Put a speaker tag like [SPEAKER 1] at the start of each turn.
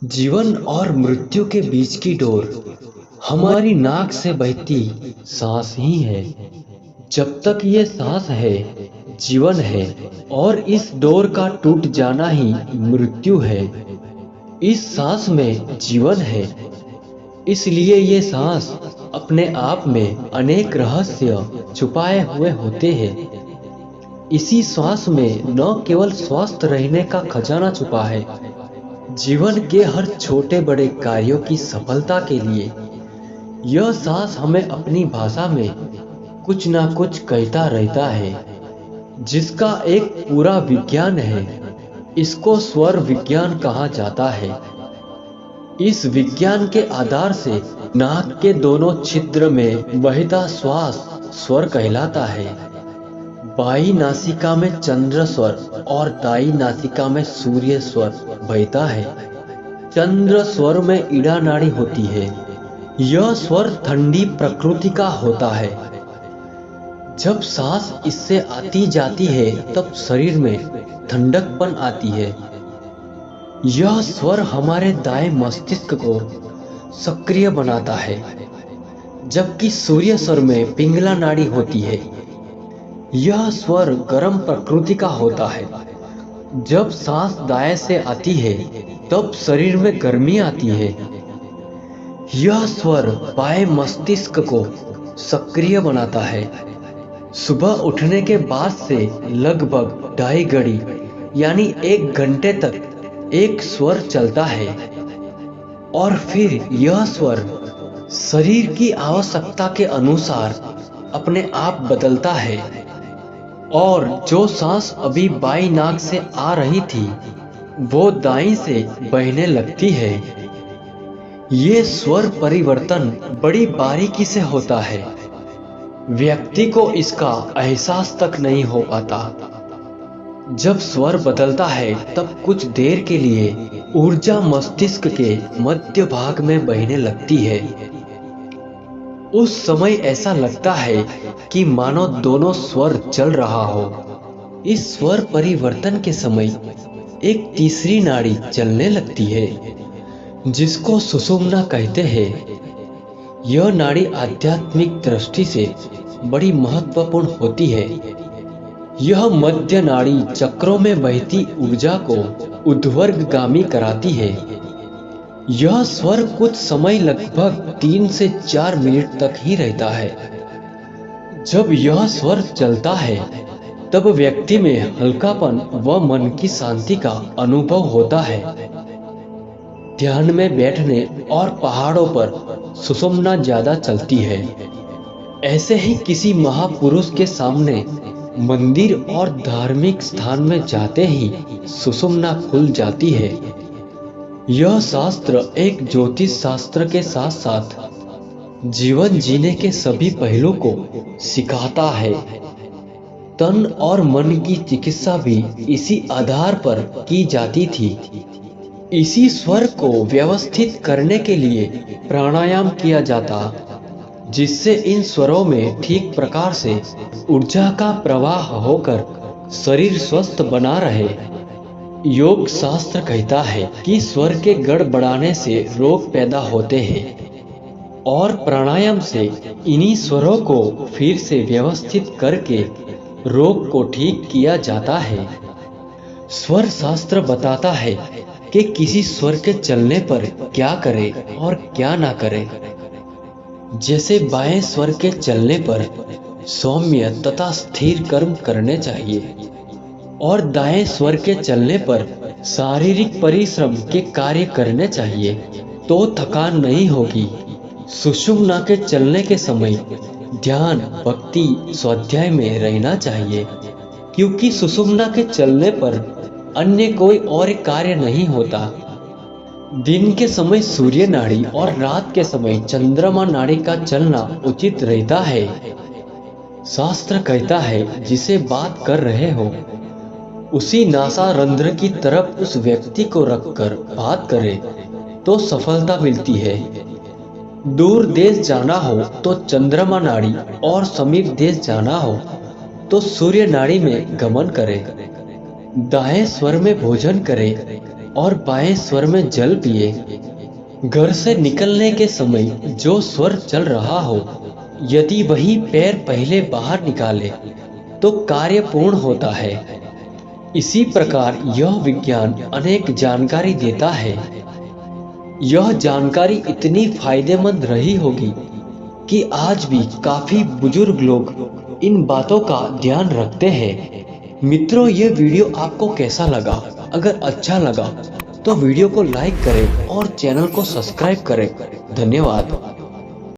[SPEAKER 1] जीवन और मृत्यु के बीच की डोर हमारी नाक से बहती सांस ही है। जब तक ये सांस है, जीवन है। और इस डोर का टूट जाना ही मृत्यु है। इस सांस में जीवन है, इसलिए ये सांस अपने आप में अनेक रहस्य छुपाए हुए होते हैं। इसी सांस में न केवल स्वस्थ रहने का खजाना छुपा है, जीवन के हर छोटे बड़े कार्यों की सफलता के लिए यह सांस हमें अपनी भाषा में कुछ ना कुछ कहता रहता है, जिसका एक पूरा विज्ञान है। इसको स्वर विज्ञान कहा जाता है। इस विज्ञान के आधार से नाक के दोनों छिद्र में बहता श्वास स्वर कहलाता है। बाई नासिका में चंद्र स्वर और दाई नासिका में सूर्य स्वर बहता है। चंद्र स्वर में ईड़ा नाड़ी होती है। यह स्वर ठंडी प्रकृति का होता है। जब सांस इससे आती जाती है तब शरीर में ठंडकपन आती है। यह स्वर हमारे दाएं मस्तिष्क को सक्रिय बनाता है, जबकि सूर्य स्वर में पिंगला नाड़ी होती है। यह स्वर गर्म प्रकृति का होता है। जब सांस दाएं से आती है तब शरीर में गर्मी आती है। यह स्वर बाएं मस्तिष्क को सक्रिय बनाता है। सुबह उठने के बाद से लगभग 2.5 घड़ी यानी 1 घंटे तक एक स्वर चलता है और फिर यह स्वर शरीर की आवश्यकता के अनुसार अपने आप बदलता है। और जो सांस अभी बाई नाक से आ रही थी वो दाईं से बहने लगती है। ये स्वर परिवर्तन बड़ी बारीकी से होता है। व्यक्ति को इसका एहसास तक नहीं हो पाता। जब स्वर बदलता है तब कुछ देर के लिए ऊर्जा मस्तिष्क के मध्य भाग में बहने लगती है। उस समय ऐसा लगता है कि मानो दोनों स्वर चल रहा हो। इस स्वर परिवर्तन के समय एक तीसरी नाड़ी चलने लगती है, जिसको सुषुम्ना कहते हैं। यह नाड़ी आध्यात्मिक दृष्टि से बड़ी महत्वपूर्ण होती है। यह मध्य नाड़ी चक्रों में बहती ऊर्जा को ऊर्ध्वगामी कराती है। यह स्वर कुछ समय लगभग 3 से 4 मिनट तक ही रहता है। जब यह स्वर चलता है तब व्यक्ति में हल्कापन व मन की शांति का अनुभव होता है। ध्यान में बैठने और पहाड़ों पर सुषुम्ना ज्यादा चलती है। ऐसे ही किसी महापुरुष के सामने मंदिर और धार्मिक स्थान में जाते ही सुषुम्ना खुल जाती है। यह शास्त्र एक ज्योतिष शास्त्र के साथ साथ जीवन जीने के सभी पहलू को सिखाता है। तन और मन की चिकित्सा भी इसी आधार पर की जाती थी। इसी स्वर को व्यवस्थित करने के लिए प्राणायाम किया जाता, जिससे इन स्वरों में ठीक प्रकार से ऊर्जा का प्रवाह होकर शरीर स्वस्थ बना रहे। योग शास्त्र कहता है कि स्वर के गड़बड़ाने से रोग पैदा होते हैं और प्राणायाम से इन्हीं स्वरों को फिर से व्यवस्थित करके रोग को ठीक किया जाता है। स्वर शास्त्र बताता है कि किसी स्वर के चलने पर क्या करें और क्या ना करें। जैसे बाएं स्वर के चलने पर सौम्य तथा स्थिर कर्म करने चाहिए और दाएं स्वर के चलने पर शारीरिक परिश्रम के कार्य करने चाहिए, तो थकान नहीं होगी। सुषुम्ना के चलने के समय ध्यान, भक्ति, स्वाध्याय में रहना चाहिए, क्योंकि सुषुम्ना के चलने पर अन्य कोई और कार्य नहीं होता। दिन के समय सूर्य नाड़ी और रात के समय चंद्रमा नाड़ी का चलना उचित रहता है। शास्त्र कहता है जिसे बात कर रहे हो उसी नासा रंध्र की तरफ उस व्यक्ति को रखकर बात करे तो सफलता मिलती है। दूर देश जाना हो तो चंद्रमा नाड़ी और समीप देश जाना हो तो सूर्य नाड़ी में गमन करे। दाएं स्वर में भोजन करे और बाएं स्वर में जल पिए। घर से निकलने के समय जो स्वर चल रहा हो, यदि वही पैर पहले बाहर निकाले तो कार्य पूर्ण होता है। इसी प्रकार यह विज्ञान अनेक जानकारी देता है। यह जानकारी इतनी फायदेमंद रही होगी कि आज भी काफी बुजुर्ग लोग इन बातों का ध्यान रखते हैं। मित्रों, ये वीडियो आपको कैसा लगा? अगर अच्छा लगा तो वीडियो को लाइक करें और चैनल को सब्सक्राइब करें। धन्यवाद।